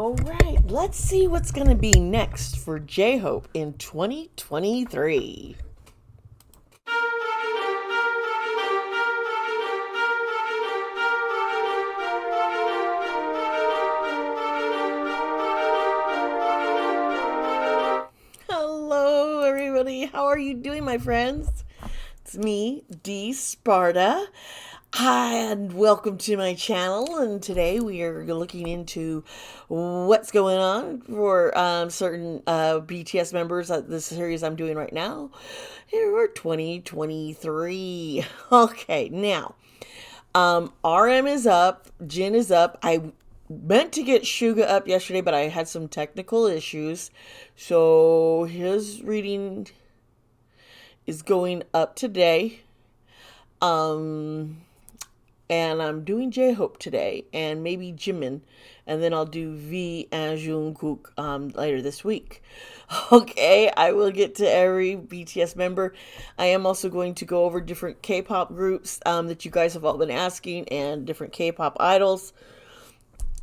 All right, let's see what's going to be next for JHope in 2023. Hello, everybody. How are you doing, my friends? It's me, Dee Sparta. Hi, and welcome to my channel. And today we are looking into what's going on for certain BTS members. This series I'm doing right now here for 2023. Okay, now RM is up, Jin is up. I meant to get Suga up yesterday, but I had some technical issues, so his reading is going up today. And I'm doing JHope today, and maybe Jimin, and then I'll do V and Jungkook later this week. Okay, I will get to every BTS member. I am also going to go over different K-pop groups that you guys have all been asking, and different K-pop idols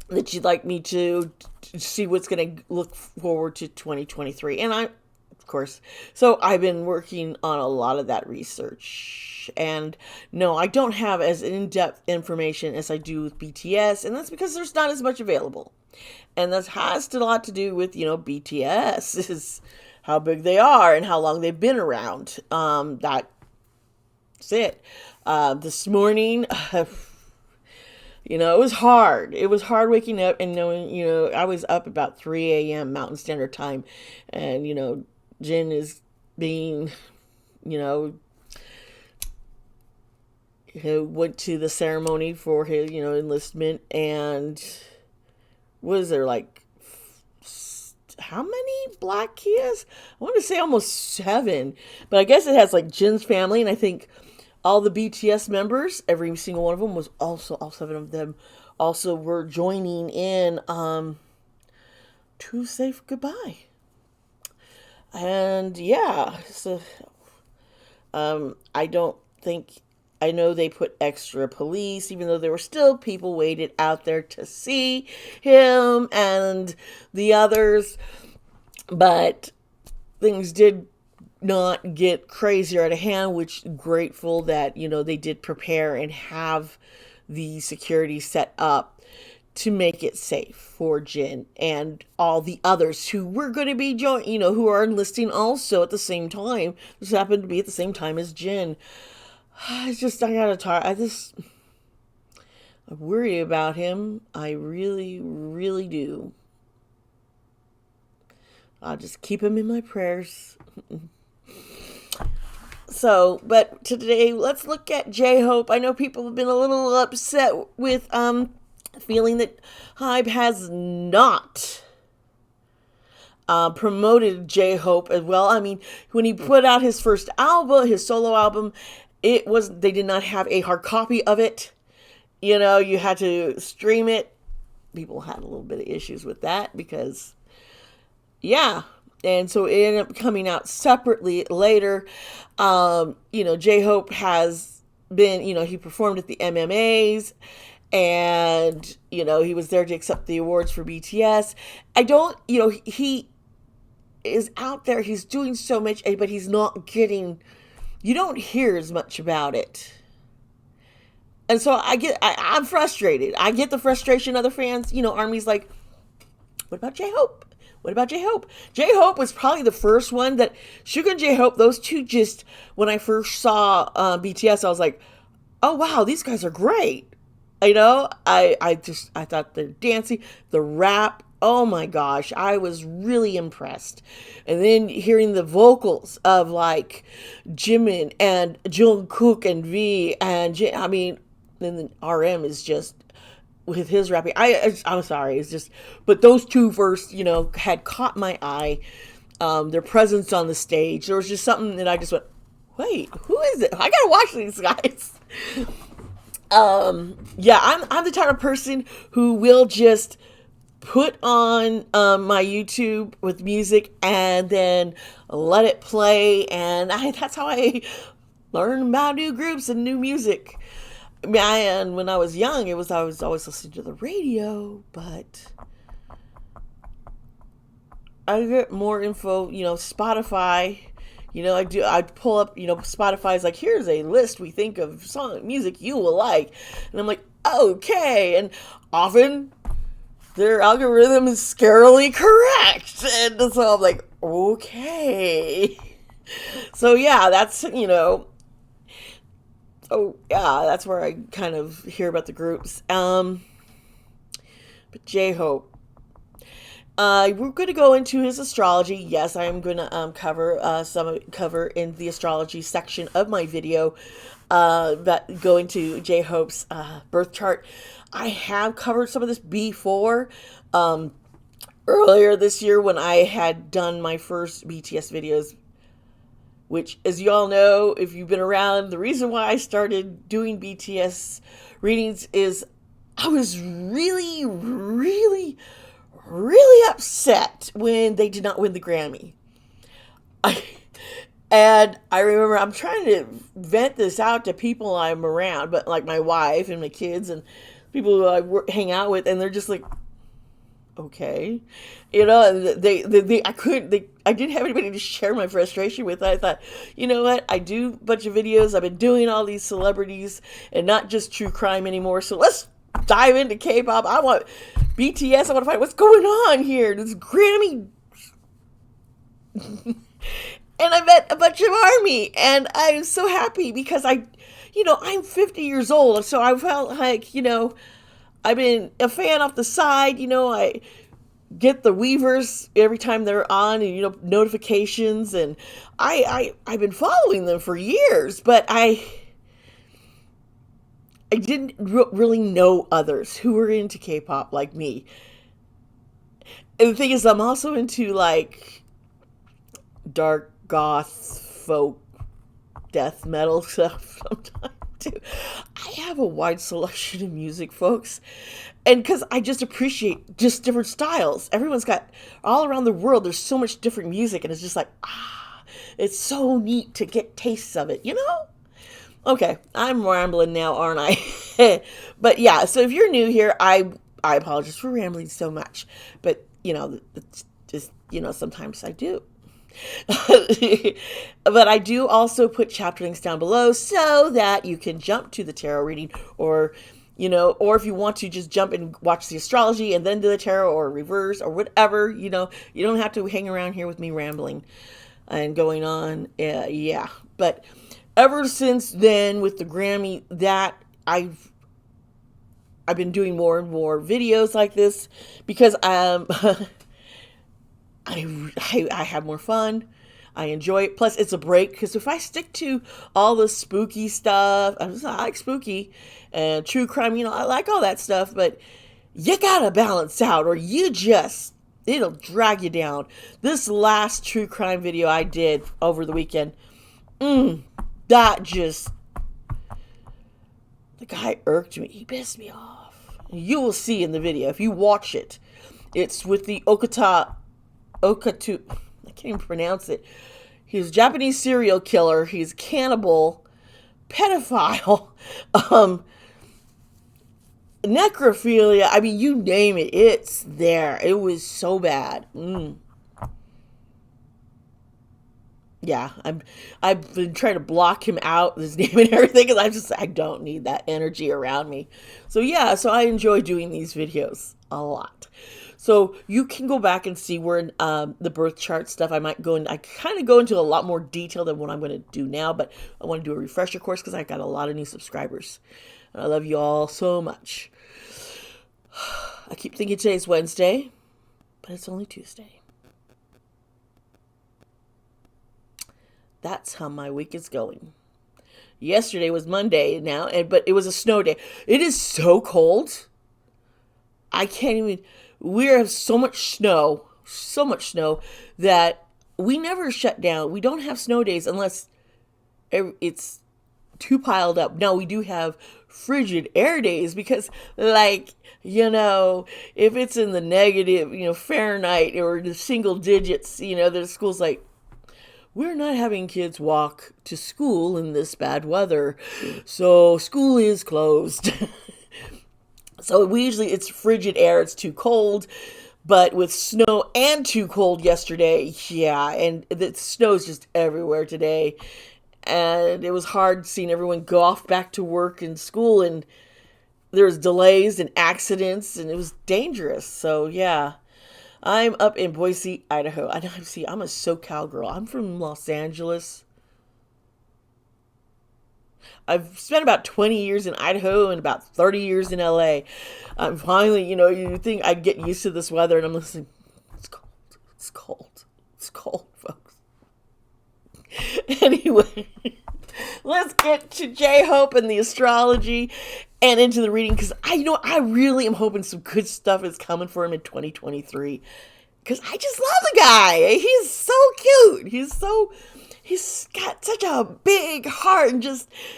that you'd like me to see what's going to look forward to 2023. And of course, so I've been working on a lot of that research. And no, I don't have as in-depth information as I do with BTS, and that's because there's not as much available. And that has a lot to do with, BTS is how big they are and how long they've been around. That's it. This morning, it was hard. It was hard waking up and knowing, I was up about 3 a.m. Mountain Standard Time. And, Jin is being, he went to the ceremony for his, enlistment. And was there how many black Kias? I want to say almost 7. But I guess it has Jin's family. And I think all the BTS members, every single one of them was also, all 7 of them also were joining in to say goodbye. And yeah, so I know they put extra police, even though there were still people waited out there to see him and the others. But things did not get crazier out of hand, which grateful that, they did prepare and have the security set up to make it safe for Jin and all the others who were going to be who are enlisting also at the same time. This happened to be at the same time as Jin. I gotta talk. I worry about him. I really, really do. I'll just keep him in my prayers. So, but today, let's look at JHope. I know people have been a little upset with feeling that HYBE has not promoted JHope as well. I mean, when he put out his first album, his solo album, they did not have a hard copy of it. You had to stream it. People had a little bit of issues with that because, yeah. And so it ended up coming out separately later. JHope has been, he performed at the MMAs, and, he was there to accept the awards for BTS. He is out there, he's doing so much, but he's not getting, you don't hear as much about it. And so I'm frustrated. I get the frustration of the fans. ARMY's like, what about JHope? What about JHope? JHope was probably the first one that Suga and JHope, those two just, when I first saw BTS, I was like, oh wow, these guys are great. I thought the dancing, the rap, oh my gosh, I was really impressed. And then hearing the vocals of Jimin and Jungkook and V and then RM is just, with his rapping, I'm sorry, it's just, but those two first, had caught my eye. Their presence on the stage, there was just something that I just went, wait, who is it? I gotta watch these guys. Yeah, I'm the type of person who will just put on my YouTube with music and then let it play, and that's how I learn about new groups and new music. And when I was young, I was always listening to the radio, but I get more info, Spotify. I pull up, Spotify's like, here's a list we think of song music you will like. And I'm like, okay. And often their algorithm is scarily correct. And so I'm like, okay. So yeah, that's where I kind of hear about the groups. But JHope. We're going to go into his astrology. Yes, I am going to cover in the astrology section of my video. That go into JHope's birth chart. I have covered some of this before. Earlier this year when I had done my first BTS videos, which, as you all know, if you've been around, the reason why I started doing BTS readings is I was really, really, really upset when they did not win the Grammy. And I remember I'm trying to vent this out to people I'm around, but like my wife and my kids and people who I hang out with, and they're just like, okay, and I didn't have anybody to share my frustration with. I thought, you know what, I do a bunch of videos. I've been doing all these celebrities and not just true crime anymore. So let's dive into K-pop. I want BTS. I want to find what's going on here. This Grammy. And I met a bunch of ARMY, and I'm so happy because I'm 50 years old, so I felt like, I've been a fan off the side. I get the Weavers every time they're on, and notifications, and I've been following them for years, but I didn't really know others who were into K-pop like me. And the thing is, I'm also into like dark goth folk death metal stuff sometimes too. I have a wide selection of music, folks, and because I just appreciate just different styles. Everyone's got, all around the world, there's so much different music, and it's just like, it's so neat to get tastes of it, Okay, I'm rambling now, aren't I? But yeah, so if you're new here, I apologize for rambling so much, but it's just, sometimes I do. But I do also put chapter links down below so that you can jump to the tarot reading, or if you want to just jump and watch the astrology and then do the tarot, or reverse, or whatever. You don't have to hang around here with me rambling and going on. Yeah, but ever since then, with the Grammy, that I've been doing more and more videos like this because I have more fun. I enjoy it. Plus, it's a break, because if I stick to all the spooky stuff, I like spooky and true crime, I like all that stuff, but you gotta balance out, or it'll drag you down. This last true crime video I did over the weekend, that just, the guy irked me. He pissed me off. You will see in the video if you watch it. It's with the Okatu, I can't even pronounce it. He's a Japanese serial killer. He's a cannibal, pedophile, necrophilia. I mean, you name it, it's there. It was so bad. Yeah, I've been trying to block him out, his name and everything, because I don't need that energy around me. So yeah, so I enjoy doing these videos a lot. So you can go back and see where the birth chart stuff, I kind of go into a lot more detail than what I'm going to do now, but I want to do a refresher course because I got a lot of new subscribers. And I love you all so much. I keep thinking today's Wednesday, but it's only Tuesday. That's how my week is going. Yesterday was Monday now, but it was a snow day. It is so cold. I can't even... We have so much snow that we never shut down. We don't have snow days unless it's too piled up. Now, we do have frigid air days because, if it's in the negative, Fahrenheit or the single digits, the school's like, we're not having kids walk to school in this bad weather, so school is closed. So it's frigid air, it's too cold, But with snow and too cold yesterday, yeah, and the snow's just everywhere today. And it was hard seeing everyone go off back to work and school, and there was delays and accidents, and it was dangerous. So yeah, I'm up in Boise, Idaho. I know. See, I'm a SoCal girl. I'm from Los Angeles. I've spent about 20 years in Idaho and about 30 years in LA. I'm finally, you think I'd get used to this weather, and I'm listening. It's cold. It's cold. It's cold, folks. Anyway, let's get to JHope and the astrology and into the reading, because I really am hoping some good stuff is coming for him in 2023, because I just love the guy. He's so cute. He's got such a big heart, and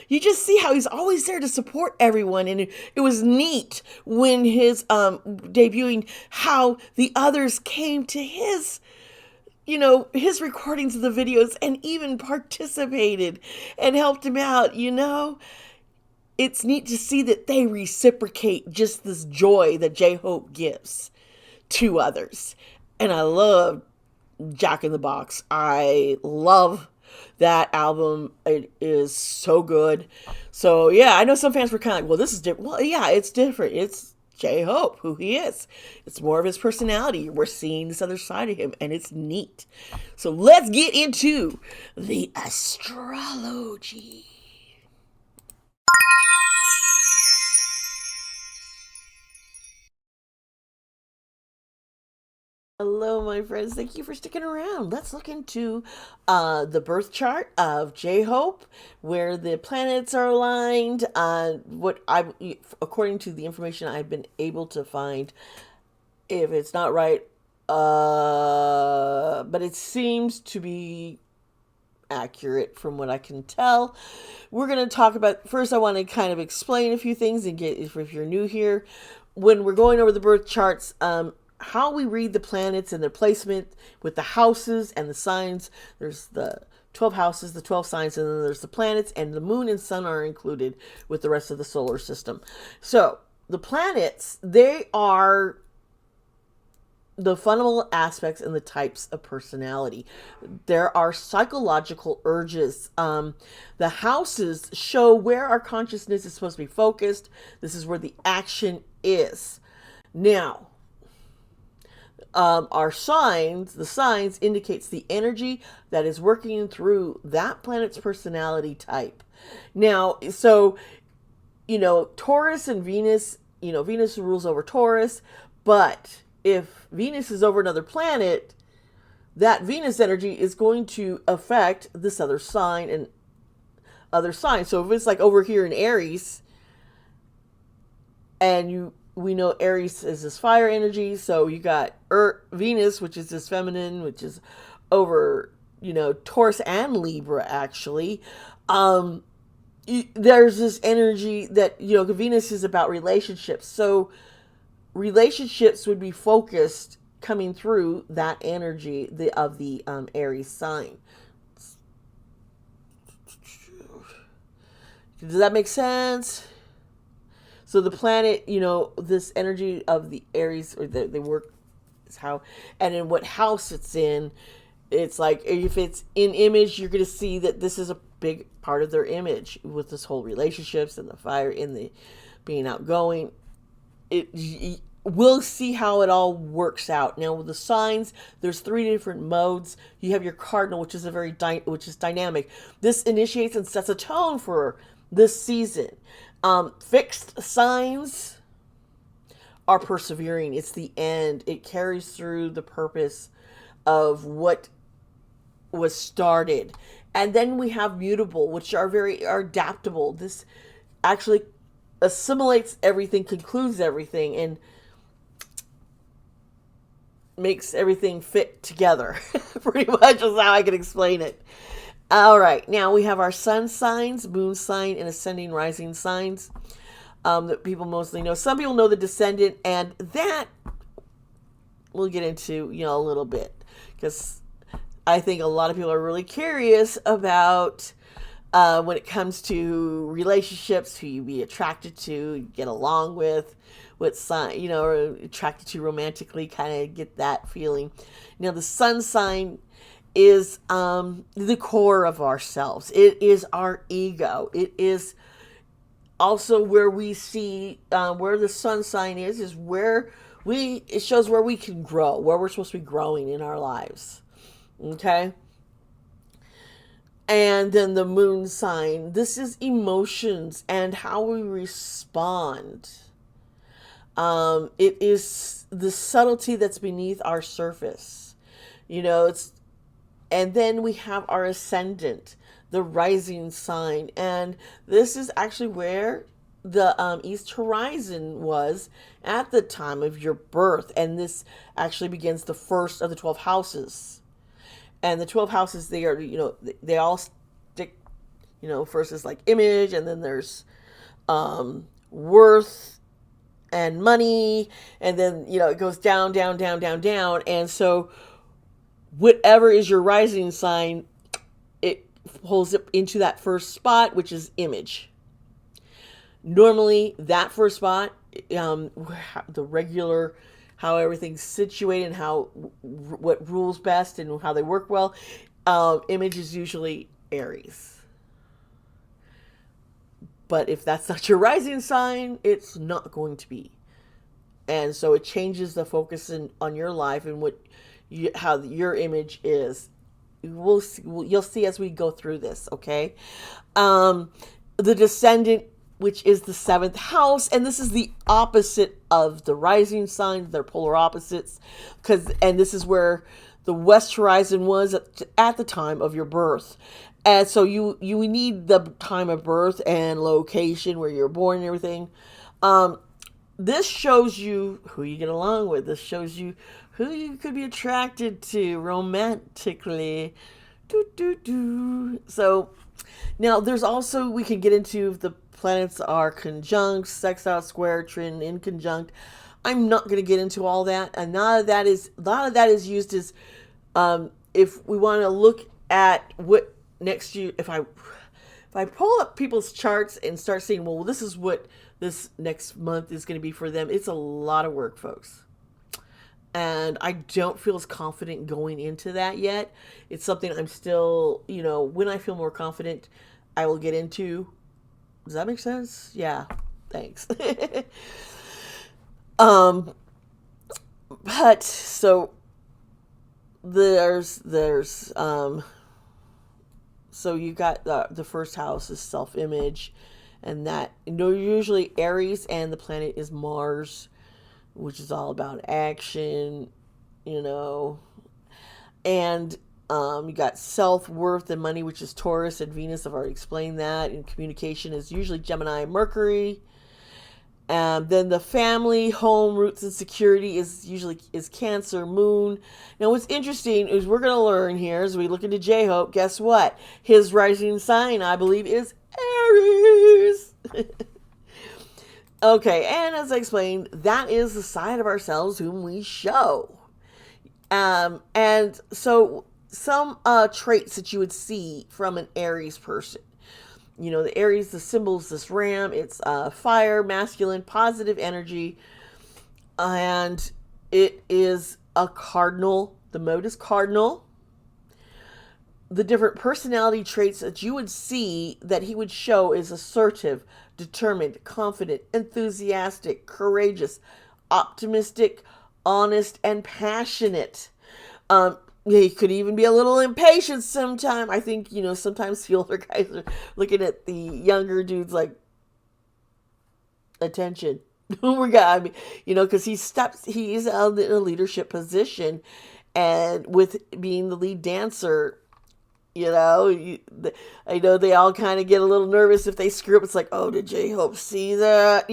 you just see how he's always there to support everyone. And it was neat when his debuting, how the others came to his recordings of the videos and even participated and helped him out. It's neat to see that they reciprocate just this joy that JHope gives to others. And I love Jack in the Box. I love that album. It is so good. So yeah, I know some fans were kind of like, well, this is different. Well, yeah, it's different. It's JHope, who he is. It's more of his personality. We're seeing this other side of him, and it's neat. So let's get into the astrology. Hello, my friends. Thank you for sticking around. Let's look into the birth chart of JHope, where the planets are aligned. According to the information I've been able to find, if it's not right, but it seems to be accurate from what I can tell. We're going to talk about, first I want to kind of explain a few things and get, if you're new here, when we're going over the birth charts, how we read the planets and their placement with the houses and the signs. There's the 12 houses, the 12 signs, and then there's the planets, and the moon and sun are included with the rest of the solar system. So the planets, they are the fundamental aspects and the types of personality. There are psychological urges. The houses show where our consciousness is supposed to be focused. This is where the action is. Now, our signs, the signs indicates the energy that is working through that planet's personality type. Now, so, Taurus and Venus, Venus rules over Taurus, but if Venus is over another planet, that Venus energy is going to affect this other sign and other signs. So if it's like over here in Aries, and we know Aries is this fire energy, so you got Venus, which is this feminine, which is over, Taurus and Libra, actually. There's this energy that, Venus is about relationships. So relationships would be focused coming through that energy of the Aries sign. Does that make sense? So the planet, this energy of the Aries, or they work, is how, and in what house it's in, it's like, if it's in image, you're going to see that this is a big part of their image with this whole relationships and the fire in the being outgoing. We'll see how it all works out. Now with the signs, there's 3 different modes. You have your cardinal, which is which is dynamic. This initiates and sets a tone for this season. Fixed signs are persevering. It's the end. It carries through the purpose of what was started. And then we have mutable, which are adaptable. This actually assimilates everything, concludes everything, and makes everything fit together. Pretty much is how I can explain it. All right, now we have our sun signs, moon sign, and ascending rising signs that people mostly know. Some people know the descendant, and that we'll get into, a little bit, because I think a lot of people are really curious about when it comes to relationships, who you be attracted to, you get along with, what sign, or attracted to romantically, kind of get that feeling. The sun sign is the core of ourselves. It is our ego. It is also where we see where the sun sign is where it shows where we can grow, where we're supposed to be growing in our lives. Okay. And then the moon sign, this is emotions and how we respond. It is the subtlety that's beneath our surface. It's, and then we have our ascendant, the rising sign. And this is actually where the east horizon was at the time of your birth. And this actually begins the first of the 12 houses. And the 12 houses, they are, they all stick, first is like image, and then there's worth and money, and then, it goes down, down, down, down, down. And so whatever is your rising sign, it pulls it into that first spot, which is image. Normally, that first spot, the regular, how everything's situated and what rules best and how they work well, image is usually Aries. But if that's not your rising sign, it's not going to be. And so it changes the focus on your life and how your image is. You'll see as we go through this, okay? The descendant, which is the 7th house, and this is the opposite of the rising sign. They're polar opposites, and this is where the west horizon was at the time of your birth. And so you need the time of birth and location where you're born and everything. This shows you who you get along with. This shows you who you could be attracted to romantically. So now there's also, we can get into the planets are conjunct, sextile, square, trin, inconjunct. I'm not going to get into all that. And a lot of that is used as if we want to look at what next year, if I pull up people's charts and start saying, well, this is what this next month is going to be for them, it's a lot of work, folks. And I don't feel as confident going into that yet. It's something I'm still, when I feel more confident, I will get into. Does that make sense? Yeah. Thanks. But so there's so you got the first house is self-image, and that usually Aries, and the planet is Mars, which is all about action, and you got self-worth and money, which is Taurus, and Venus, I've already explained that, and communication is usually Gemini and Mercury. Then the family, home, roots, and security is Cancer, Moon. Now, what's interesting is we're going to learn here as we look into JHope. Guess what? His rising sign, I believe, is Aries. Okay, and as I explained, that is the side of ourselves whom we show. And so some traits that you would see from an Aries person. The Aries, the symbol is this ram. It's fire, masculine, positive energy. And it is a cardinal. The mode is cardinal. The different personality traits that you would see that he would show is assertive, determined, confident, enthusiastic, courageous, optimistic, honest, and passionate. He could even be a little impatient sometimes. I think, sometimes the older guys are looking at the younger dudes like, attention. Because he's in a leadership position, and with being the lead dancer, I know they all kind of get a little nervous if they screw up. It's like, oh, did JHope see that?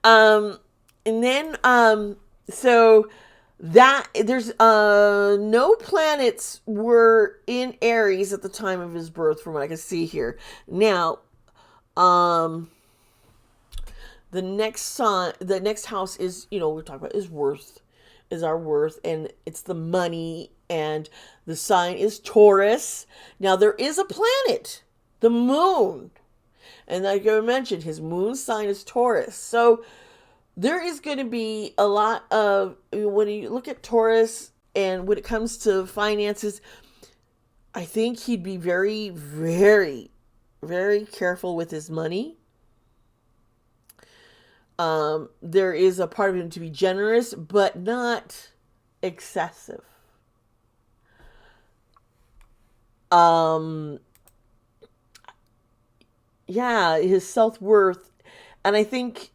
And then, so that there's no planets were in Aries at the time of his birth, from what I can see here. Now, the next house is, we're talking about is worth, is our worth, and it's the money, and the sign is Taurus. Now there is a planet, the moon, and like I mentioned, his moon sign is Taurus. So there is going to be a lot of, when you look at Taurus and when it comes to finances, I think he'd be very, very, very careful with his money. There is a part of him to be generous, but not excessive. Um, yeah, his self-worth. And I think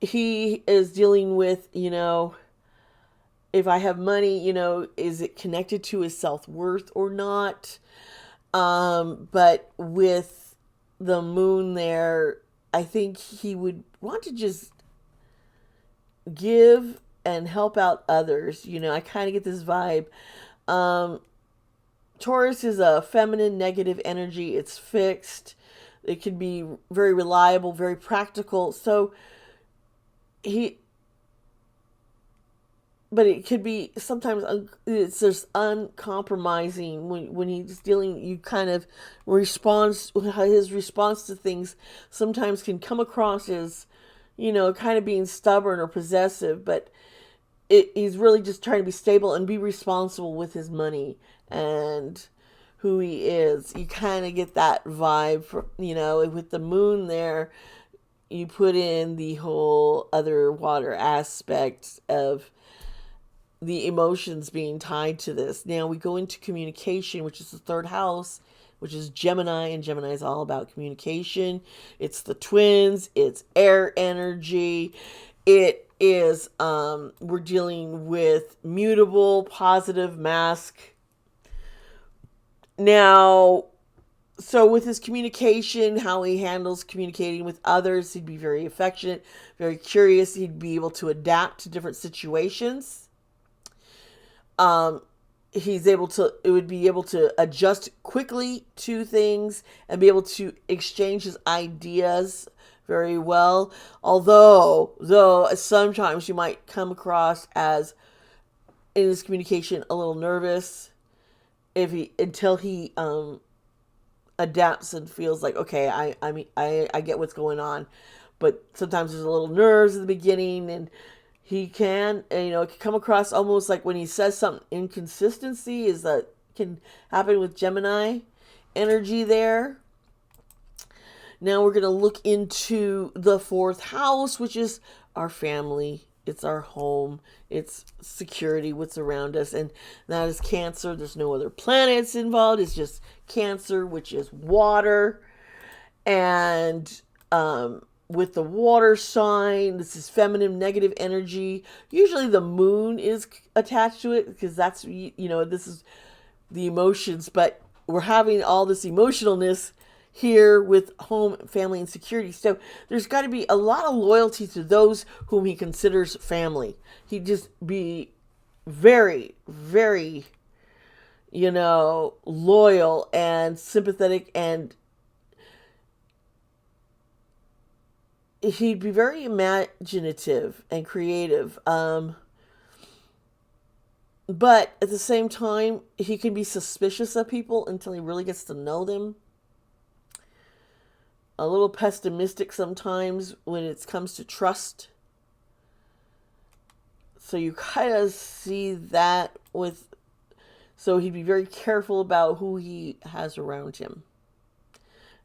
he is dealing with, if I have money, is it connected to his self-worth or not? But with the moon there, I think he would want to just give and help out others. I kind of get this vibe. Um, Taurus is a feminine negative energy. It's fixed. It can be very reliable, very practical. So he, but it could be sometimes it's just uncompromising when he's dealing. You kind of response his response to things sometimes can come across as, kind of being stubborn or possessive, but he's really just trying to be stable and be responsible with his money and who he is. You kind of get that vibe from, with the moon there. You put in the whole other water aspect of the emotions being tied to this. Now we go into communication, which is the third house, which is Gemini, and Gemini is all about communication. It's the twins, it's air energy. It is, we're dealing with mutable, positive mask. Now, so with his communication, how he handles communicating with others, he'd be very affectionate, very curious. He'd be able to adapt to different situations. It would be able to adjust quickly to things and be able to exchange his ideas very well. Though sometimes you might come across as, in his communication, a little nervous until he adapts and feels like, okay, I get what's going on. But sometimes there's a little nerves in the beginning, and he can, it can come across almost like when he says something, inconsistency is that can happen with Gemini energy there. Now we're going to look into the fourth house, which is our family. It's our home. It's security, what's around us. And that is Cancer. There's no other planets involved. It's just Cancer, which is water. And with the water sign, this is feminine negative energy. Usually the moon is attached to it because that's, this is the emotions. But we're having all this emotionalness here with home, family, and security. So there's got to be a lot of loyalty to those whom he considers family. He'd just be very, very, loyal and sympathetic, and he'd be very imaginative and creative. But at the same time, he can be suspicious of people until he really gets to know them. A little pessimistic sometimes when it comes to trust. So you kind of see that so he'd be very careful about who he has around him.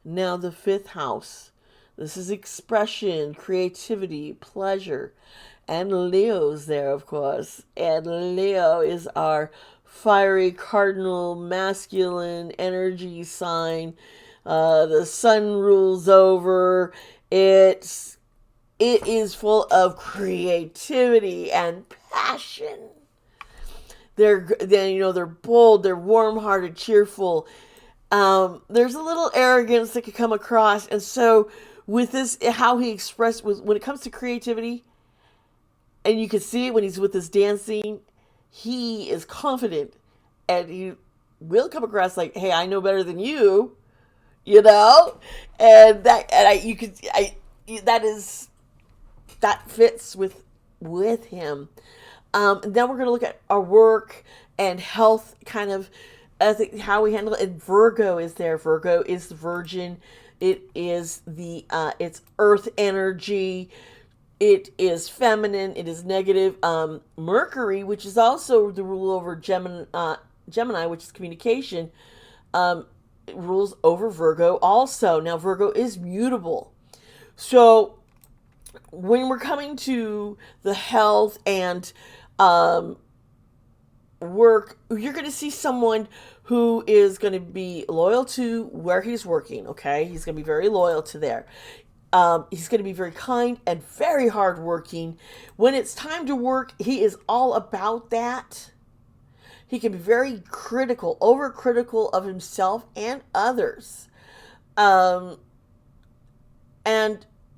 Now the fifth house. This is expression, creativity, pleasure. And Leo's there, of course. And Leo is our fiery cardinal masculine energy sign. The sun rules over. It is full of creativity and passion. They're bold, they're warm-hearted, cheerful. There's a little arrogance that could come across, and so with this, how he expressed when it comes to creativity, and you can see it when he's with his dancing, he is confident, and he will come across like, "Hey, I know better than you." And that fits with him. Then we're going to look at our work and health, kind of how we handle it. And Virgo is there. Virgo is the Virgin. It is it's earth energy. It is feminine. It is negative. Mercury, which is also the rule over Gemini, which is communication, it rules over Virgo also. Now, Virgo is mutable. So when we're coming to the health and work, you're going to see someone who is going to be loyal to where he's working, okay? He's going to be very loyal to there. He's going to be very kind and very hardworking. When it's time to work, he is all about that. He can be very critical, overcritical of himself and others. And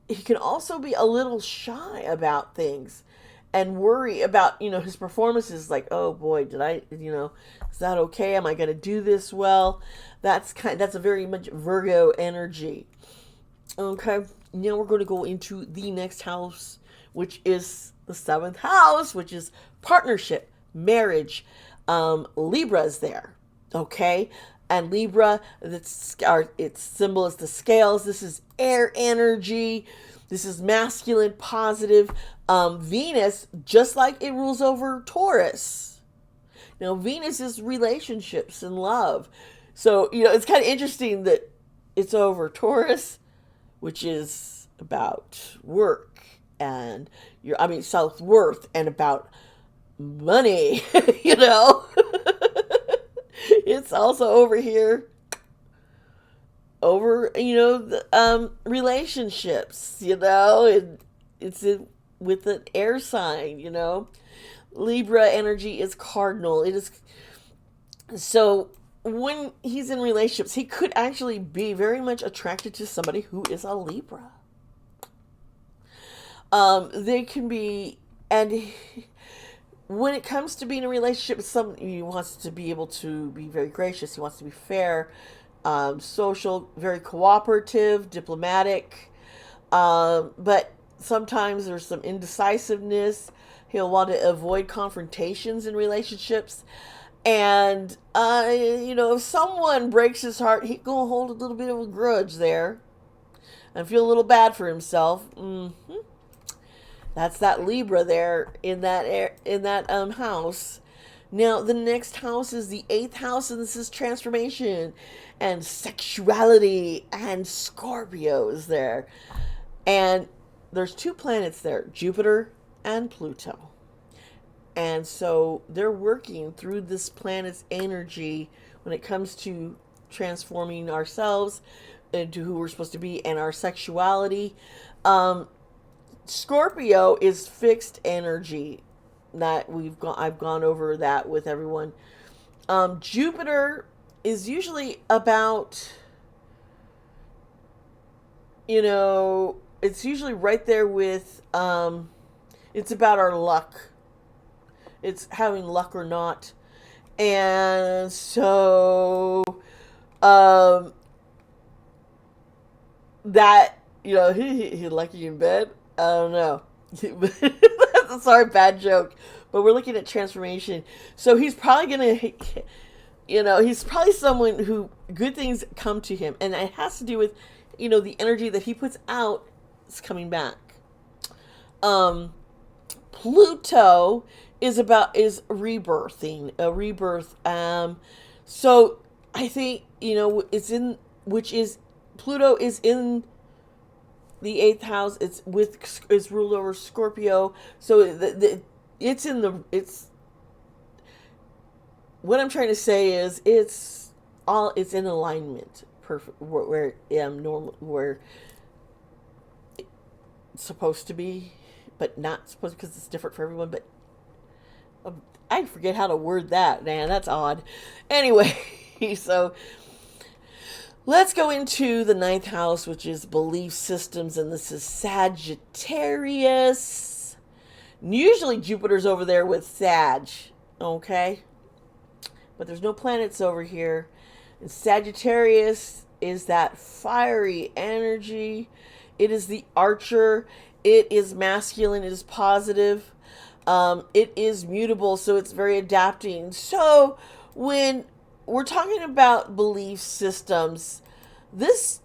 he can also be a little shy about things and worry about, his performances, like, oh boy, did I, is that okay? Am I going to do this well? That's a very much Virgo energy. Okay, now we're going to go into the next house, which is the 7th house, which is partnership, marriage. Libra's there, okay? And Libra, its symbol is the scales. This is air energy. This is masculine, positive. Venus, just like it rules over Taurus. Now, Venus is relationships and love. So, it's kind of interesting that it's over Taurus, which is about work and self-worth and about money, It's also over here over, the relationships, it's with an air sign, Libra energy is cardinal. It is, so when he's in relationships, he could actually be very much attracted to somebody who is a Libra. They can be, and when it comes to being in a relationship with someone, he wants to be able to be very gracious. He wants to be fair, social, very cooperative, diplomatic. But sometimes there's some indecisiveness. He'll want to avoid confrontations in relationships. And, if someone breaks his heart, he's going to hold a little bit of a grudge there and feel a little bad for himself. That's that Libra there in that house. Now, the next house is the 8th house, and this is transformation and sexuality, and Scorpio is there. And there's 2 planets there, Jupiter and Pluto. And so they're working through this planet's energy when it comes to transforming ourselves into who we're supposed to be and our sexuality. Scorpio is fixed energy. I've gone over that with everyone. Jupiter is usually about, it's usually right there with, it's about our luck. It's having luck or not. And so, that, he's lucky in bed. I don't know. Sorry, bad joke. But we're looking at transformation. So he's probably going to, he's probably someone who good things come to him. And it has to do with, the energy that he puts out is coming back. Pluto is rebirthing, a rebirth. So I think, Pluto is in the 8th house. It's ruled over Scorpio. So what I'm trying to say is it's in alignment, perfect, where it's supposed to be, but not supposed, because it's different for everyone. But I forget how to word that, man. That's odd. Anyway, so let's go into the 9th house, which is belief systems, and this is Sagittarius. Usually Jupiter's over there with Sag, okay? But there's no planets over here. And Sagittarius is that fiery energy. It is the archer. It is masculine. It is positive. It is mutable, so it's very adapting. So when we're talking about belief systems, this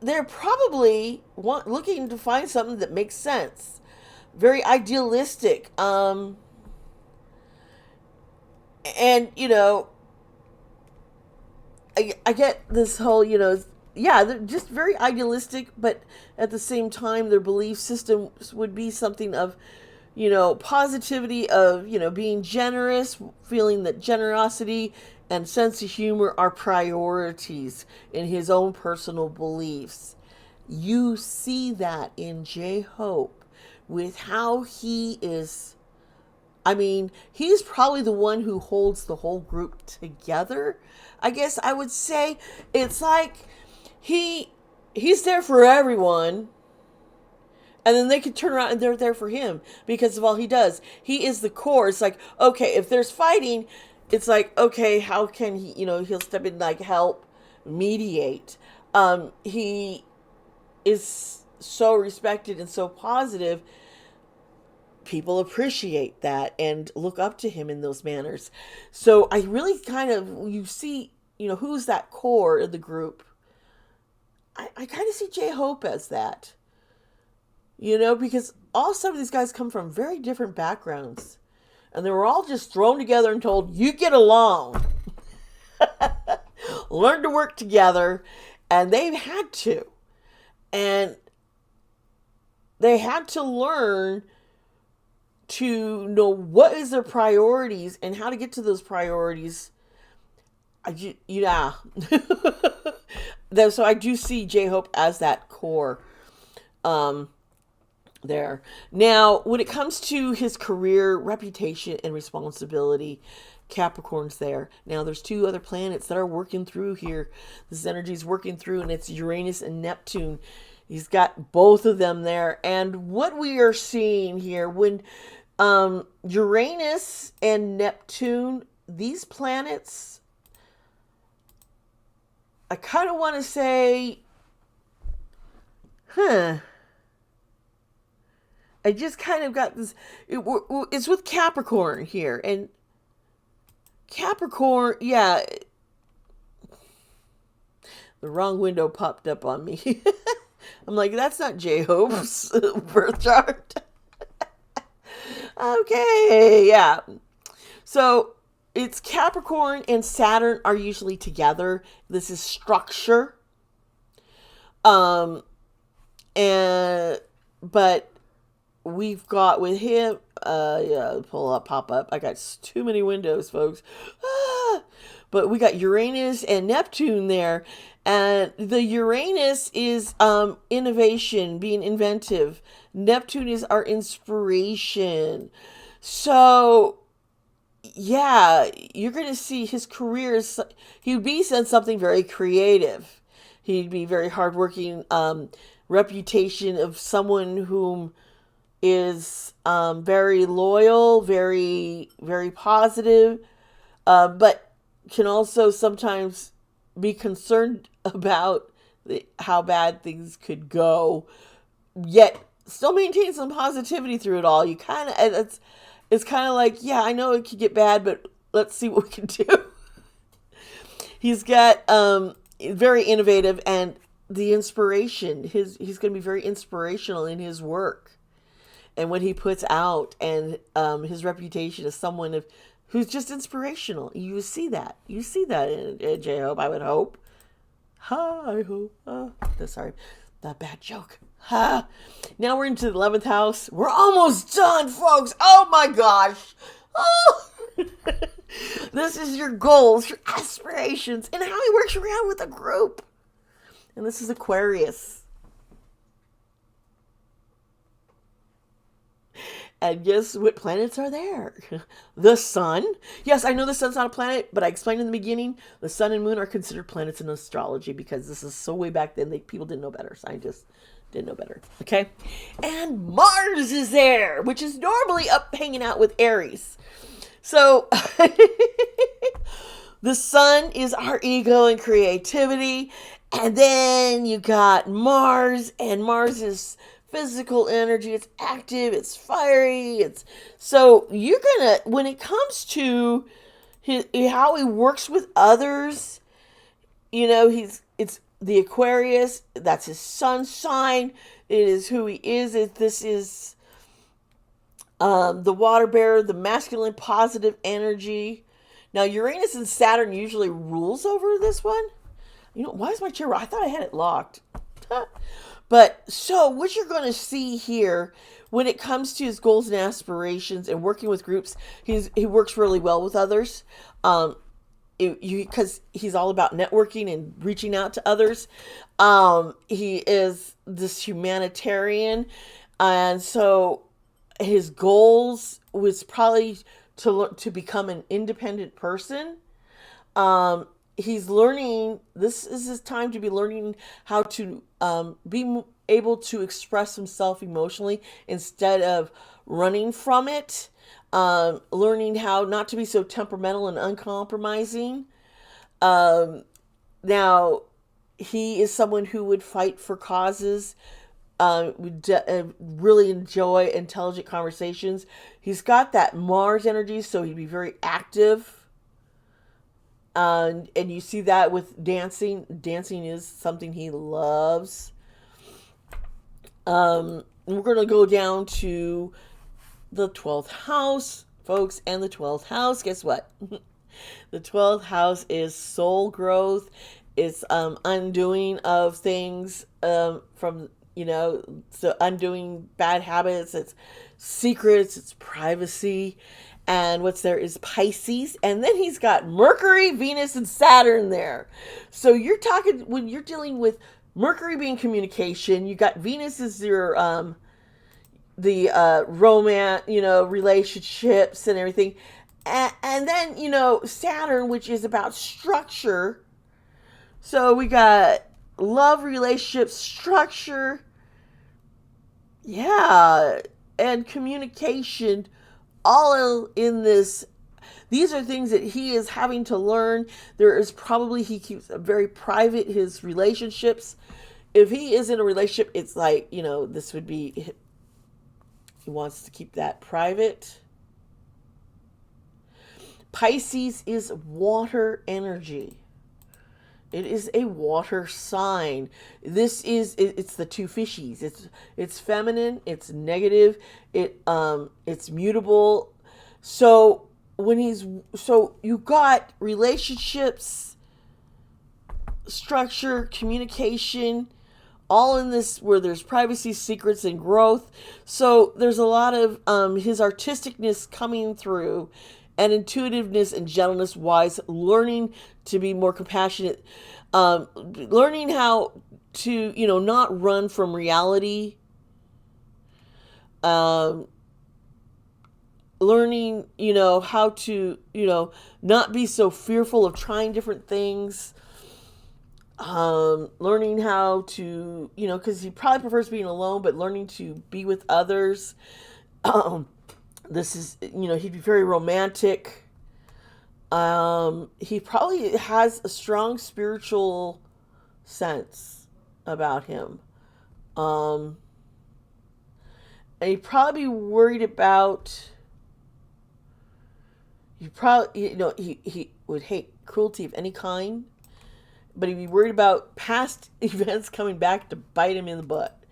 they're probably looking to find something that makes sense, very idealistic. And I get this whole, yeah, they're just very idealistic, but at the same time, their belief systems would be something of, positivity, of, being generous, feeling that generosity and sense of humor are priorities in his own personal beliefs. You see that in JHope with how he is. I mean, he's probably the one who holds the whole group together. I guess I would say it's like he's there for everyone, and then they could turn around and they're there for him because of all he does. He is the core. It's like, okay, if there's fighting, it's like, okay, how can he, he'll step in, like, help mediate. He is so respected and so positive. People appreciate that and look up to him in those manners. So I really kind of, you see, who's that core of the group. I kind of see JHope as that, because all some of these guys come from very different backgrounds, and they were all just thrown together and told, you get along, learn to work together, and they've had to. And they had to learn to know what is their priorities and how to get to those priorities. Yeah. So I do see JHope as that core there. Now, when it comes to his career, reputation, and responsibility, Capricorn's there. Now, there's two other planets that are working through here. This energy is working through, and it's Uranus and Neptune. He's got both of them there. And what we are seeing here, when Uranus and Neptune, these planets, I kind of want to say, I just kind of got this, it's with Capricorn here. And Capricorn, yeah, the wrong window popped up on me. I'm like, that's not JHope's birth chart. Okay, yeah. So it's Capricorn and Saturn are usually together. This is structure. But we've got with him, yeah, pop up. I got too many windows, folks. But we got Uranus and Neptune there. And the Uranus is innovation, being inventive. Neptune is our inspiration. So, yeah, you're going to see his career. He'd be something very creative. He'd be very hardworking. Reputation of someone whom is very loyal, very, very positive, but can also sometimes be concerned about how bad things could go, yet still maintain some positivity through it all. You kind of, it's kind of like, yeah, I know it could get bad, but let's see what we can do. He's got very innovative, and the inspiration, he's going to be very inspirational in his work and what he puts out, and his reputation as someone who's just inspirational. You see that. You see that in JHope, I would hope. I hope. Sorry, that bad joke. Now we're into the 11th house. We're almost done, folks. Oh my gosh. Oh. This is your goals, your aspirations, and how he works around with a group. And this is Aquarius. And guess what planets are there? The sun. Yes, I know the sun's not a planet, but I explained in the beginning, the sun and moon are considered planets in astrology because this is so way back then, people didn't know better. Scientists didn't know better. Okay? And Mars is there, which is normally up hanging out with Aries. So, the sun is our ego and creativity. And then you got Mars, and Mars is physical energy. It's active. It's fiery. It's so you're gonna when it comes to how he works with others. It's the Aquarius. That's his sun sign. It is who he is. This is the water bearer, the masculine positive energy. Now Uranus and Saturn usually rules over this one. Why is my chair? I thought I had it locked. But so what you're going to see here when it comes to his goals and aspirations and working with groups, he works really well with others. Because he's all about networking and reaching out to others. He is this humanitarian, and so his goals was probably to become an independent person. He's learning. This is his time to be learning how to be able to express himself emotionally instead of running from it. Learning how not to be so temperamental and uncompromising. Now, he is someone who would fight for causes, would really enjoy intelligent conversations. He's got that Mars energy, so he'd be very active. And you see that with dancing. Dancing is something he loves. We're going to go down to the 12th house, folks, and the 12th house, guess what? The 12th house is soul growth. It's undoing of things from, so undoing bad habits. It's secrets. It's privacy. And what's there is Pisces. And then he's got Mercury, Venus, and Saturn there. So you're talking, when you're dealing with Mercury being communication, you got Venus as your the romance, relationships and everything. And then, Saturn, which is about structure. So we got love, relationships, structure. Yeah. And communication all in this. These are things that he is having to learn. He keeps very private, his relationships. If he is in a relationship, it's like, this would be, he wants to keep that private. Pisces is water energy. It is a water sign. It's the two fishies. It's feminine, it's negative, it's mutable. So you got relationships, structure, communication, all in this where there's privacy, secrets, and growth. So there's a lot of his artisticness coming through, and intuitiveness and gentleness wise, learning to be more compassionate, learning how to, not run from reality, learning, how to, not be so fearful of trying different things, learning how to, because he probably prefers being alone, but learning to be with others. This is, he'd be very romantic. He probably has a strong spiritual sense about him. And he'd probably be worried about, he would hate cruelty of any kind, but he'd be worried about past events coming back to bite him in the butt.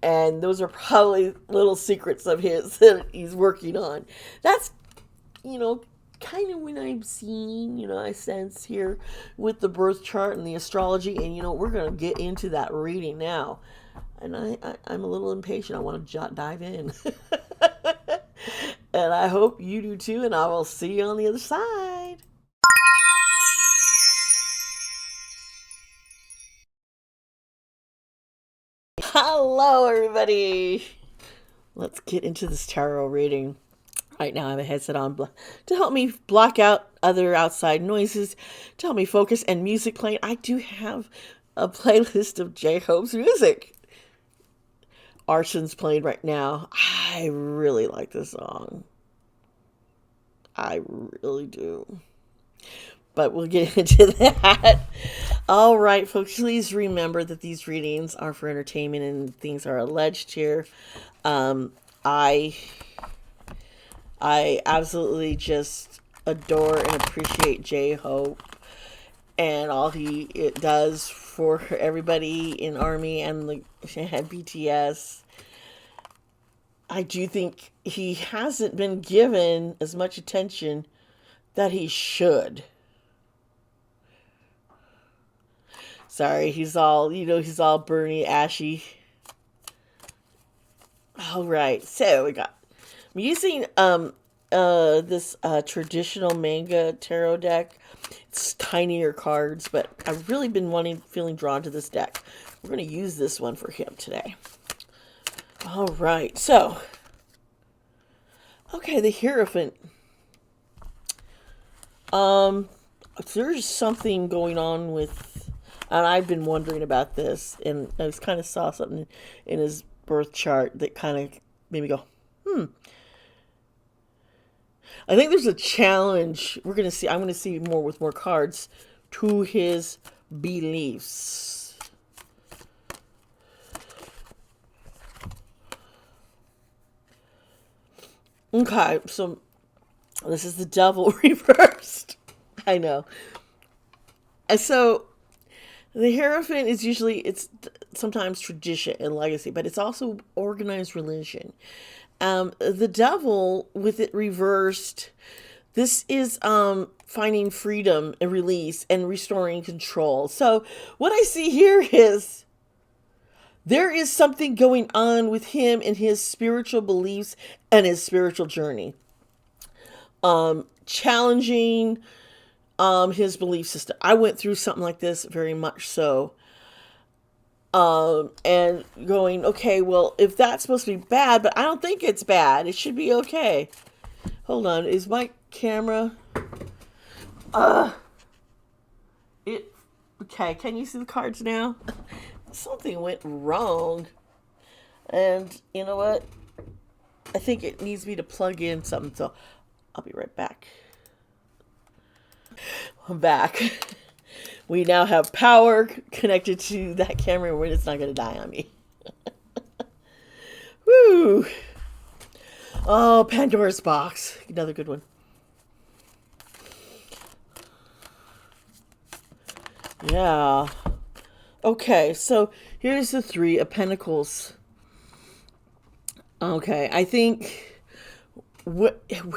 And those are probably little secrets of his that he's working on. That's, kind of when I'm seeing, I sense here with the birth chart and the astrology. And, we're going to get into that reading now. And I'm a little impatient. I want to dive in. And I hope you do too. And I will see you on the other side. Hello, everybody. Let's get into this tarot reading. Right now, I have a headset on to help me block out other outside noises, to help me focus, and music playing. I do have a playlist of JHope's music. Arson's playing right now. I really like this song. I really do. but we'll get into that. All right, folks, please remember that these readings are for entertainment and things are alleged here. Um, I I absolutely just adore and appreciate JHope and all it does for everybody in Army and the BTS. I do think he hasn't been given as much attention that he should. Sorry, he's all, he's all burny, ashy. All right, so I'm using this traditional manga tarot deck. It's tinier cards, but I've really been feeling drawn to this deck. We're going to use this one for him today. All right, so, okay, the Hierophant. There's something going on with, and I've been wondering about this, and I was kind of saw something in his birth chart that kind of made me go, I think there's a challenge. I'm going to see more with more cards to his beliefs. Okay, so this is the Devil reversed. I know. And so the Hierophant is it's sometimes tradition and legacy, but it's also organized religion. The Devil, with it reversed, this is finding freedom and release and restoring control. So what I see here is there is something going on with him and his spiritual beliefs and his spiritual journey. Challenging his belief system. I went through something like this very much so. And going, okay, well, if that's supposed to be bad, but I don't think it's bad. It should be okay. Hold on. Is my camera... Okay, can you see the cards now? Something went wrong. And you know what? I think it needs me to plug in something, so I'll be right back. I'm back. We now have power connected to that camera where it's not going to die on me. Woo! Oh, Pandora's Box. Another good one. Yeah. Okay, so here's the Three of Pentacles. Okay, I think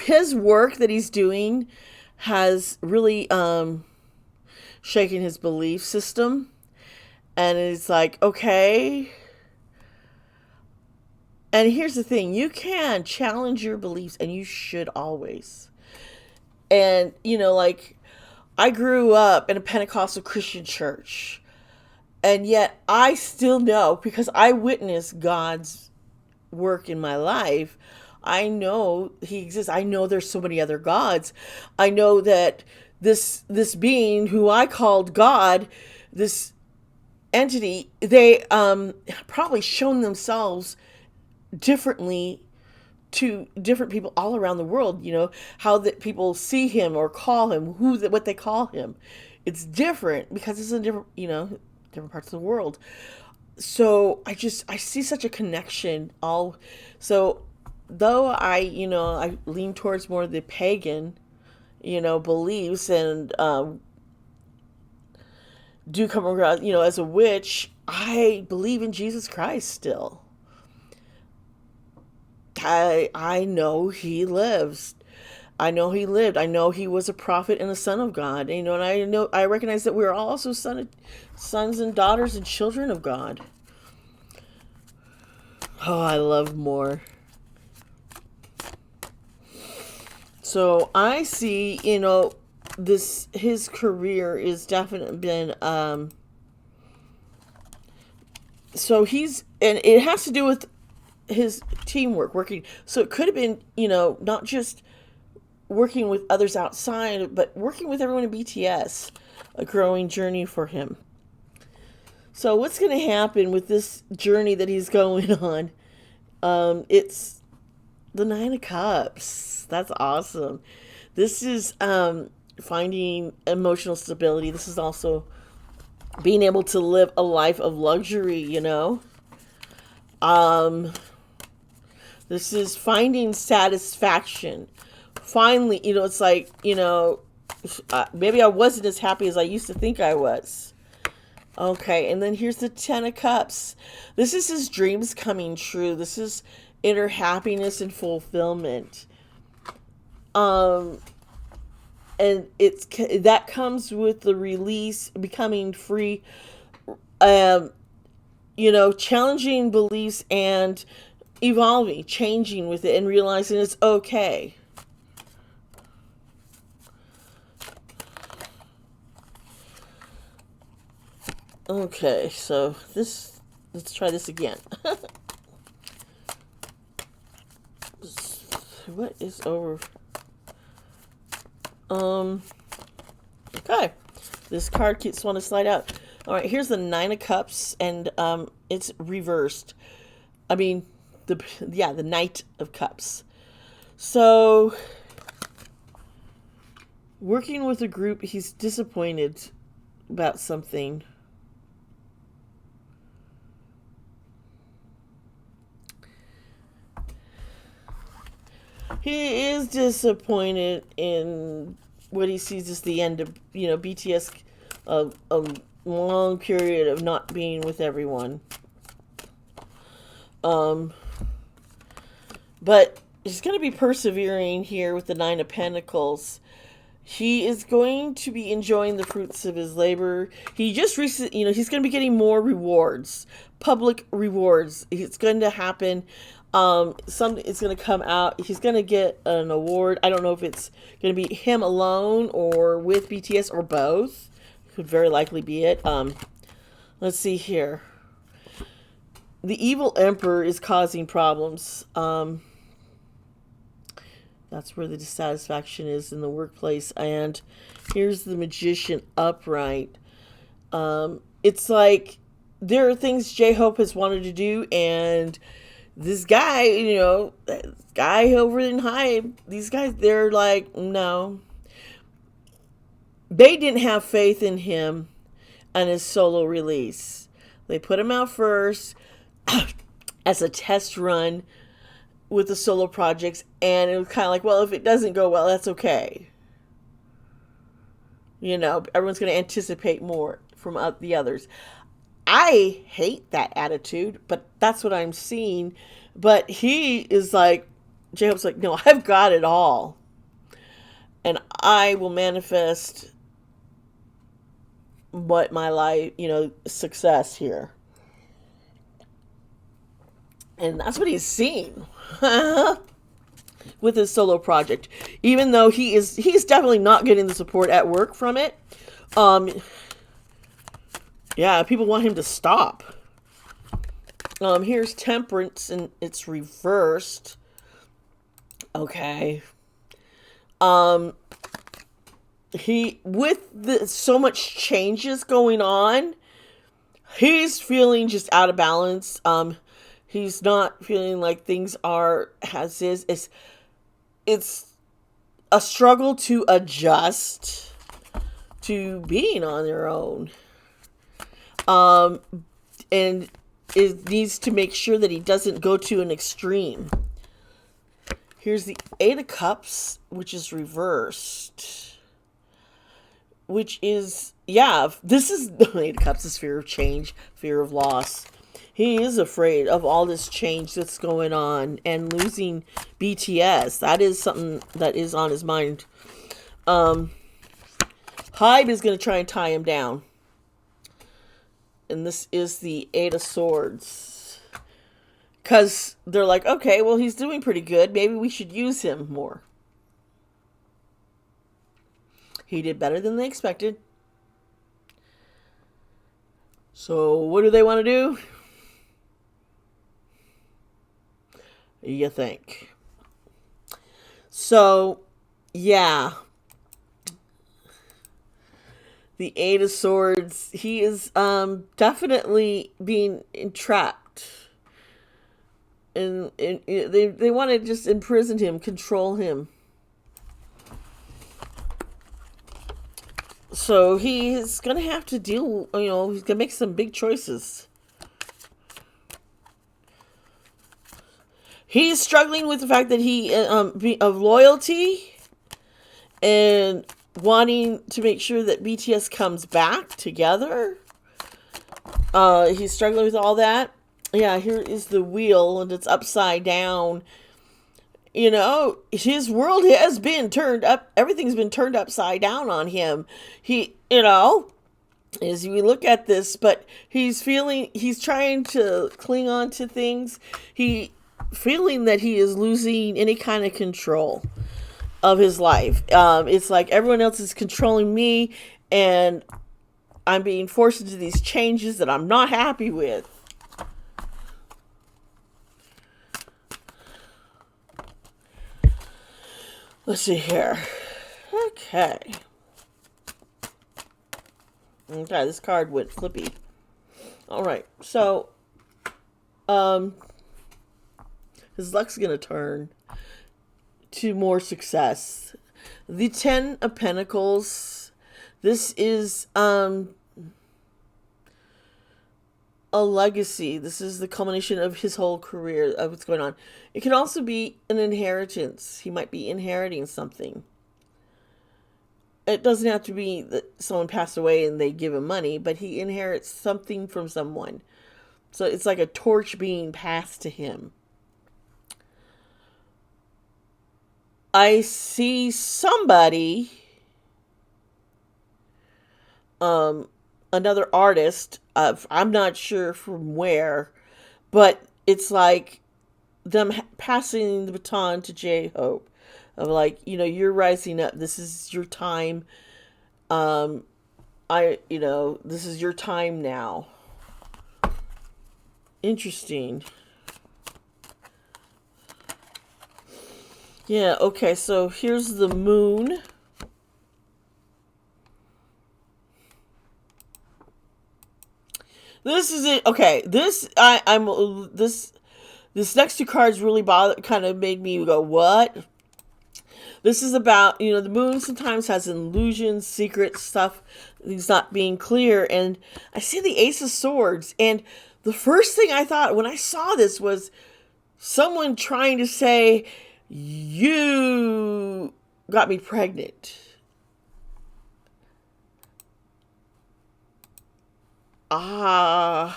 his work that he's doing has really shaken his belief system. And it's like, okay. And here's the thing. You can challenge your beliefs, and you should always. And, like, I grew up in a Pentecostal Christian church. And yet I still know, because I witnessed God's work in my life, I know he exists. I know there's so many other gods. I know that this being who I called God, this entity, they probably shown themselves differently to different people all around the world. How that people see him or call him, what they call him. It's different because it's in different parts of the world. So I see such a connection. So though I lean towards more of the pagan, beliefs, and do come around, as a witch, I believe in Jesus Christ still. I know he lives. I know he lived. I know he was a prophet and a son of God. And I recognize that we're also sons and daughters and children of God. Oh, I love more. So I see, his career is definitely been, so and it has to do with his teamwork, working. So it could have been, not just working with others outside, but working with everyone in BTS, a growing journey for him. So what's going to happen with this journey that he's going on? It's the Nine of Cups. That's awesome. This is finding emotional stability. This is also being able to live a life of luxury, you know. Um, this is finding satisfaction. Finally, you know, it's like, you know, maybe I wasn't as happy as I used to think I was. Okay, and then here's the Ten of Cups. This is his dreams coming true. This is inner happiness and fulfillment. Um, and that comes with the release, becoming free, um, you know, challenging beliefs and evolving, changing with it, and realizing it's okay. Okay, so let's try this again. What is over? Okay. This card keeps wanting to slide out. All right, here's the Nine of Cups, and it's reversed. I mean, the Knight of Cups. So, working with a group, he's disappointed about something. He is disappointed in what he sees as the end of, you know, BTS, a long period of not being with everyone. But he's going to be persevering here with the Nine of Pentacles. He is going to be enjoying the fruits of his labor. He just recently, you know, he's going to be getting more rewards, public rewards. It's going to happen. Something is going to come out. He's going to get an award. I don't know if it's going to be him alone or with BTS or both. Could very likely be it. Let's see here. The evil emperor is causing problems. That's where the dissatisfaction is in the workplace. And here's the magician upright. It's like there are things JHope has wanted to do, and this guy, you know, this guy over in Hype, these guys, they're like, no. They didn't have faith in him and his solo release. They put him out first as a test run with the solo projects, and it was kind of like, well, if it doesn't go well, that's okay. You know, everyone's going to anticipate more from the others. I hate that attitude, but that's what I'm seeing. But he is like, JHope's like, no, I've got it all. And I will manifest what my life, you know, success here. And that's what he's seeing with his solo project. Even though he's definitely not getting the support at work from it. Yeah, people want him to stop. Here's Temperance, and it's reversed. Okay. He, with so much changes going on, he's feeling just out of balance. He's not feeling like things are as is. It's a struggle to adjust to being on their own. And it needs to make sure that he doesn't go to an extreme. Here's the Eight of Cups, which is reversed. Which is, yeah, this is the Eight of Cups, is fear of change, fear of loss. He is afraid of all this change that's going on and losing BTS. That is something that is on his mind. Hybe is going to try and tie him down. And this is the Eight of Swords. Because they're like, okay, well, he's doing pretty good. Maybe we should use him more. He did better than they expected. So what do they want to do? You think. So, yeah. The Eight of Swords, he is definitely being entrapped. And they want to just imprison him, control him. So he's going to have to deal, he's going to make some big choices. He's struggling with the fact that he, of loyalty and wanting to make sure that BTS comes back together. He's struggling with all that. Yeah, here is the wheel, and it's upside down. His world has been turned up. Everything's been turned upside down on him. As we look at this, but he's trying to cling on to things. Feeling that he is losing any kind of control of his life. It's like everyone else is controlling me, and I'm being forced into these changes that I'm not happy with. Let's see here. Okay, this card went flippy. All right, so his luck's gonna turn to more success. The 10 of Pentacles. This is a legacy. This is the culmination of his whole career, of what's going on. It can also be an inheritance. He might be inheriting something. It doesn't have to be that someone passed away and they give him money, but he inherits something from someone. So it's like a torch being passed to him. I see somebody, another artist, I'm not sure from where, but it's like them passing the baton to JHope, of like, you're rising up. This is your time. This is your time now. Interesting. Yeah, okay, so here's the moon. This is it. Okay, this next two cards really kind of made me go, what? This is about, the moon sometimes has illusions, secrets, stuff. He's not being clear. And I see the Ace of Swords. And the first thing I thought when I saw this was someone trying to say, you got me pregnant. And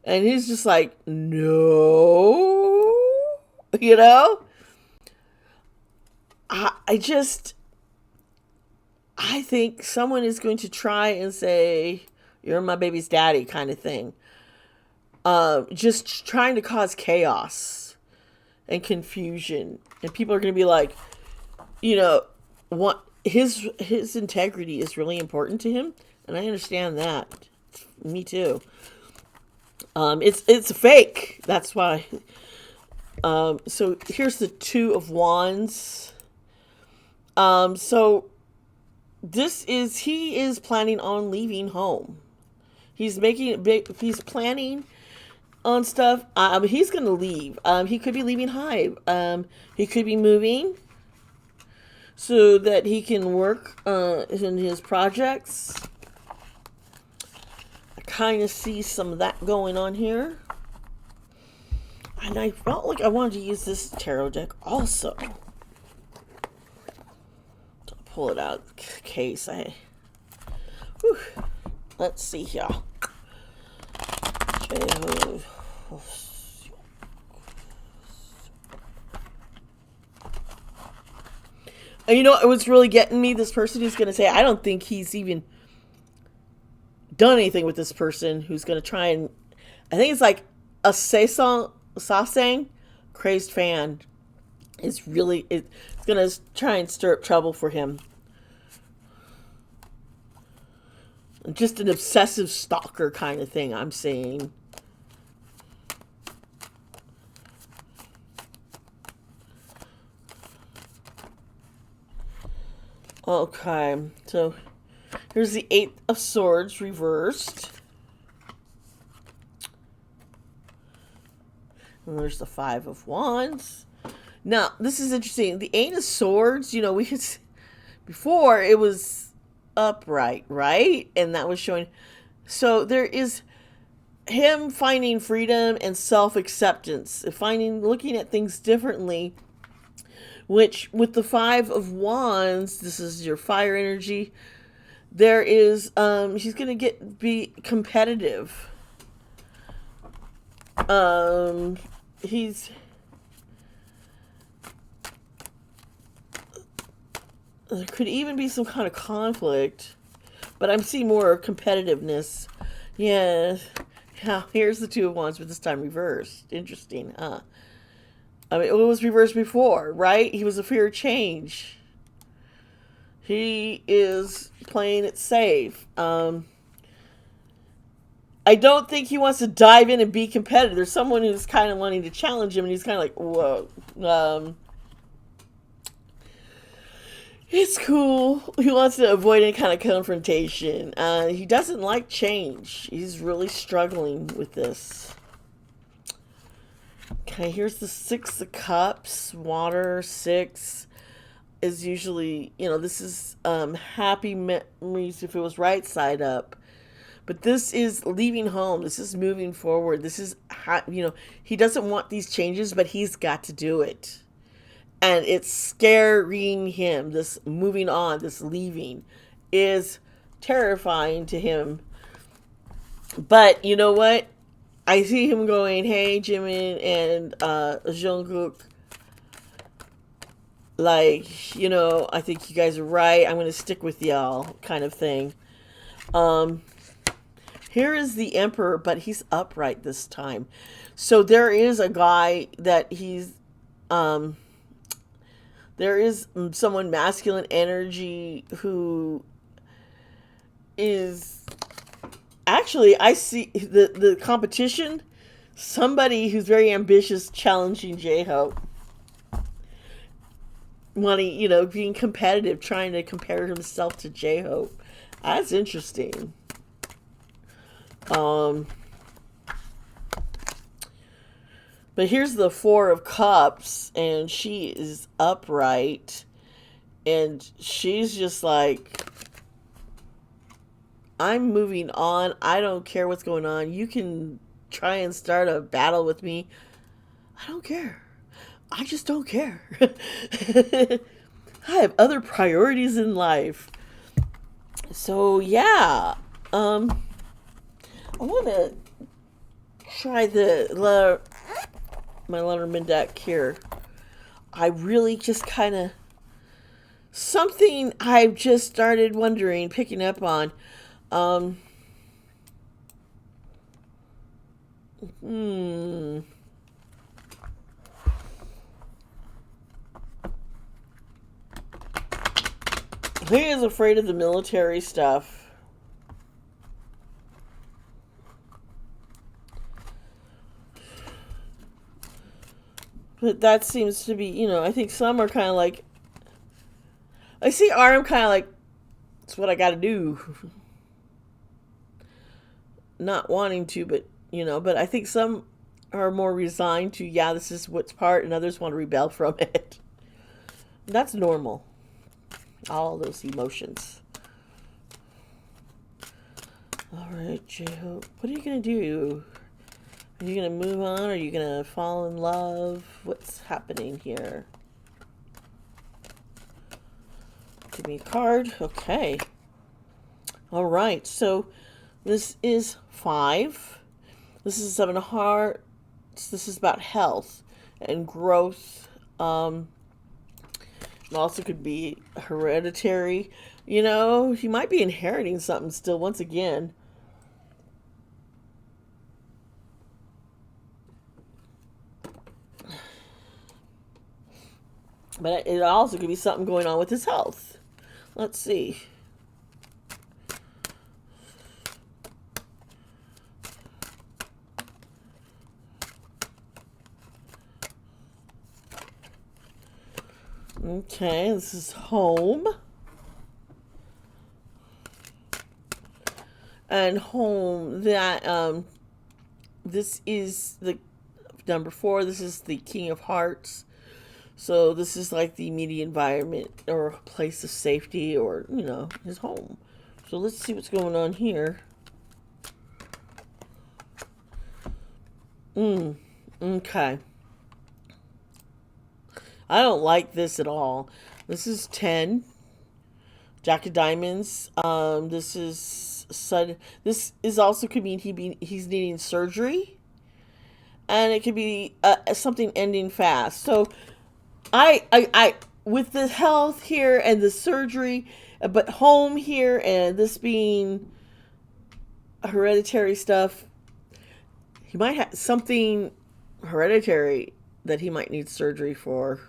he's just like, no, I think someone is going to try and say, you're my baby's daddy kind of thing. Just trying to cause chaos and confusion. And people are going to be like, what his integrity is really important to him. And I understand that. Me too. It's a fake. That's why. So here's the Two of Wands. So he is planning on leaving home. He's he's planning on stuff. He's going to leave. He could be leaving Hive. He could be moving so that he can work in his projects. I kind of see some of that going on here. And I felt like I wanted to use this tarot deck also. So I'll pull it out in case let's see here. And it was really getting me, this person who's going to say, I don't think he's even done anything with this person, who's going to try and, I think it's like a Sasang crazed fan it's going to try and stir up trouble for him. Just an obsessive stalker kind of thing, I'm seeing. Okay, so here's the Eight of Swords reversed. And there's the Five of Wands. Now, this is interesting. The Eight of Swords, we could... Before, it was upright, right? And that was showing. So there is him finding freedom and self-acceptance, looking at things differently, which with the Five of Wands, this is your fire energy, there is he's gonna be competitive. He's there could even be some kind of conflict, but I'm seeing more competitiveness. Yeah. Yeah, here's the Two of Wands, but this time reversed. Interesting, huh? I mean, it was reversed before, right? He was a fear of change. He is playing it safe. I don't think he wants to dive in and be competitive. There's someone who's kind of wanting to challenge him, and he's kind of like, whoa. It's cool. He wants to avoid any kind of confrontation. He doesn't like change. He's really struggling with this. Okay, here's the Six of Cups. Water, six is usually, this is happy memories if it was right side up. But this is leaving home. This is moving forward. This is, he doesn't want these changes, but he's got to do it. And it's scaring him. This moving on, this leaving is terrifying to him. But you know what? I see him going, hey, Jimin and Jungkook, like, I think you guys are right. I'm going to stick with y'all kind of thing. Here is the Emperor, but he's upright this time. So there is a guy that there is someone masculine energy who is actually, I see the competition, somebody who's very ambitious challenging JHope. Wanting, being competitive, trying to compare himself to JHope. That's interesting. But here's the Four of Cups, and she is upright, and she's just like, I'm moving on. I don't care what's going on. You can try and start a battle with me. I don't care. I just don't care. I have other priorities in life. So yeah, I want to try my Lenormand deck here. I really just kind of something I've just started wondering, picking up on. He is afraid of the military stuff. But that seems to be, I think some are kind of like, I see Arm kind of like, it's what I got to do. Not wanting to, but, but I think some are more resigned to, yeah, this is what's part, and others want to rebel from it. That's normal. All those emotions. All right, JHope. What are you going to do? Are you going to move on? Are you going to fall in love? What's happening here? Give me a card. Okay. All right. So this is 5. This is 7 of Hearts. This is about health and growth. It also could be hereditary. He might be inheriting something still once again. But it also could be something going on with his health. Let's see. Okay, this is home. And home, that, this is the number 4. This is the King of Hearts. So this is like the immediate environment or place of safety, or, his home. So let's see what's going on here. Okay. I don't like this at all. This is 10. Jack of Diamonds. This is sudden. This is also could mean he's needing surgery, and it could be something ending fast. So, I with the health here and the surgery, but home here and this being hereditary stuff, he might have something hereditary that he might need surgery for.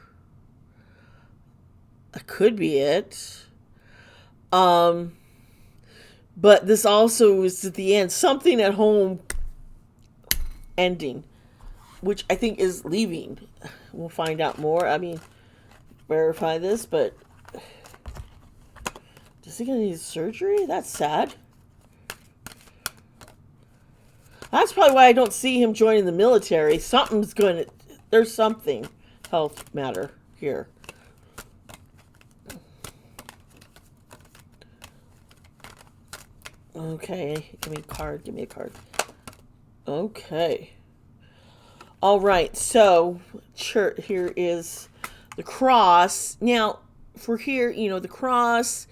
That could be it. But this also is at the end, something at home ending, which I think is leaving. We'll find out more. I mean, verify this, but is he gonna need surgery? That's sad. That's probably why I don't see him joining the military. There's something health matter here. Okay, give me a card. Okay. All right, so here is the cross. Now, for here, the cross,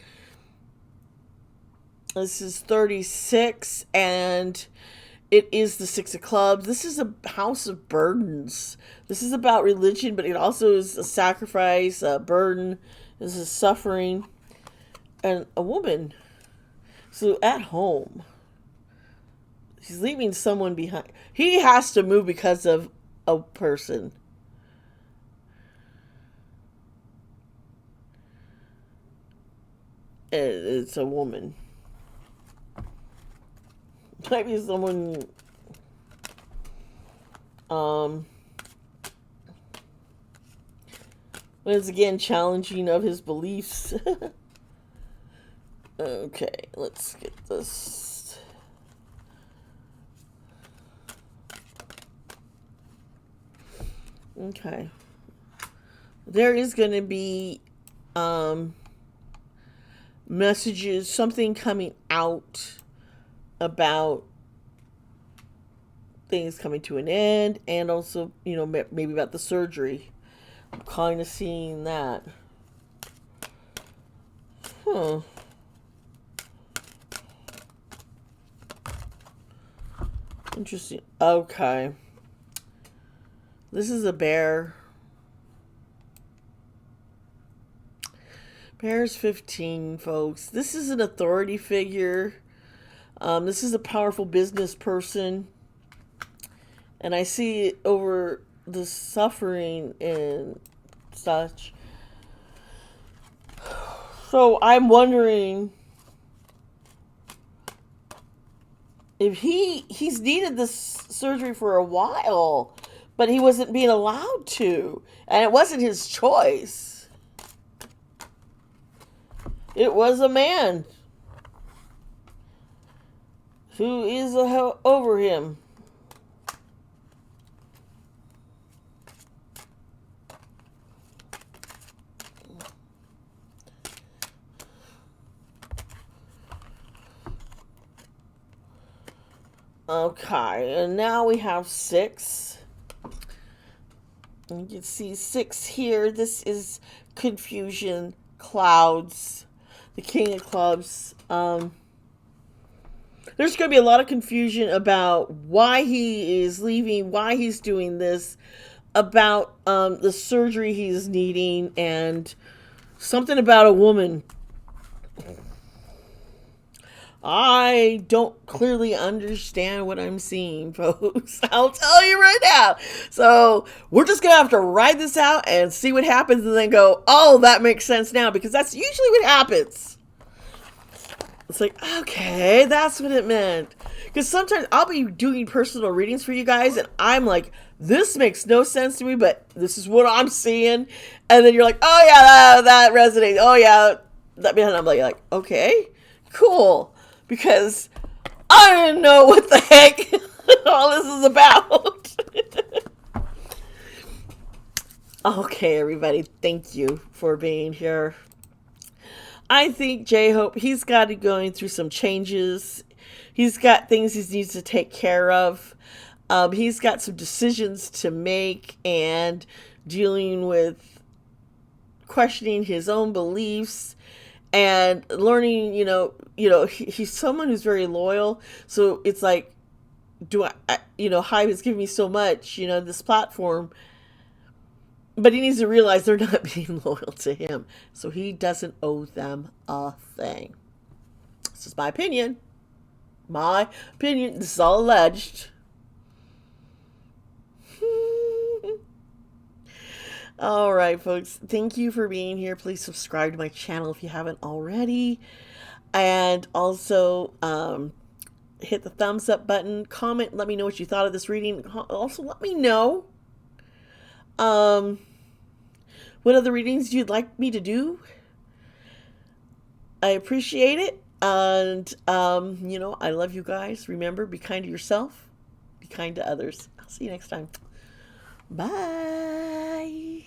this is 36, and it is the 6 of clubs. This is a house of burdens. This is about religion, but it also is a sacrifice, a burden. This is suffering, and a woman. So at home, he's leaving someone behind. He has to move because of a person. It's a woman. Maybe someone. Once again, challenging of his beliefs. Okay, let's get this. Okay. There is going to be messages, something coming out about things coming to an end, and also, maybe about the surgery. I'm kind of seeing that. Interesting. Okay. This is a bear. Bear's 15, folks. This is an authority figure. This is a powerful business person. And I see it over the suffering and such. So I'm wondering if he's needed this surgery for a while, but he wasn't being allowed to, and it wasn't his choice. It was a man who is over him. Okay, and now we have 6. You can see 6 here. This is confusion, clouds, the King of Clubs. There's going to be a lot of confusion about why he is leaving, why he's doing this, about the surgery he's needing, and something about a woman. I don't clearly understand what I'm seeing, folks. I'll tell you right now. So we're just going to have to ride this out and see what happens, and then go, oh, that makes sense now, because that's usually what happens. It's like, okay, that's what it meant. Because sometimes I'll be doing personal readings for you guys, and I'm like, this makes no sense to me, but this is what I'm seeing. And then you're like, oh, yeah, that resonates. Oh, yeah. And I'm like, okay, cool. Because I didn't know what the heck all this is about. Okay, everybody, thank you for being here. I think JHope, he's got to going through some changes. He's got things he needs to take care of. He's got some decisions to make and dealing with questioning his own beliefs and learning. He's someone who's very loyal. So it's like, Hive has given me so much, this platform, but he needs to realize they're not being loyal to him. So he doesn't owe them a thing. This is my opinion. My opinion. This is all alleged. All right, folks. Thank you for being here. Please subscribe to my channel if you haven't already. And also, hit the thumbs up button. Comment. Let me know what you thought of this reading. Also, let me know what other readings you'd like me to do. I appreciate it. And, I love you guys. Remember, be kind to yourself. Be kind to others. I'll see you next time. Bye.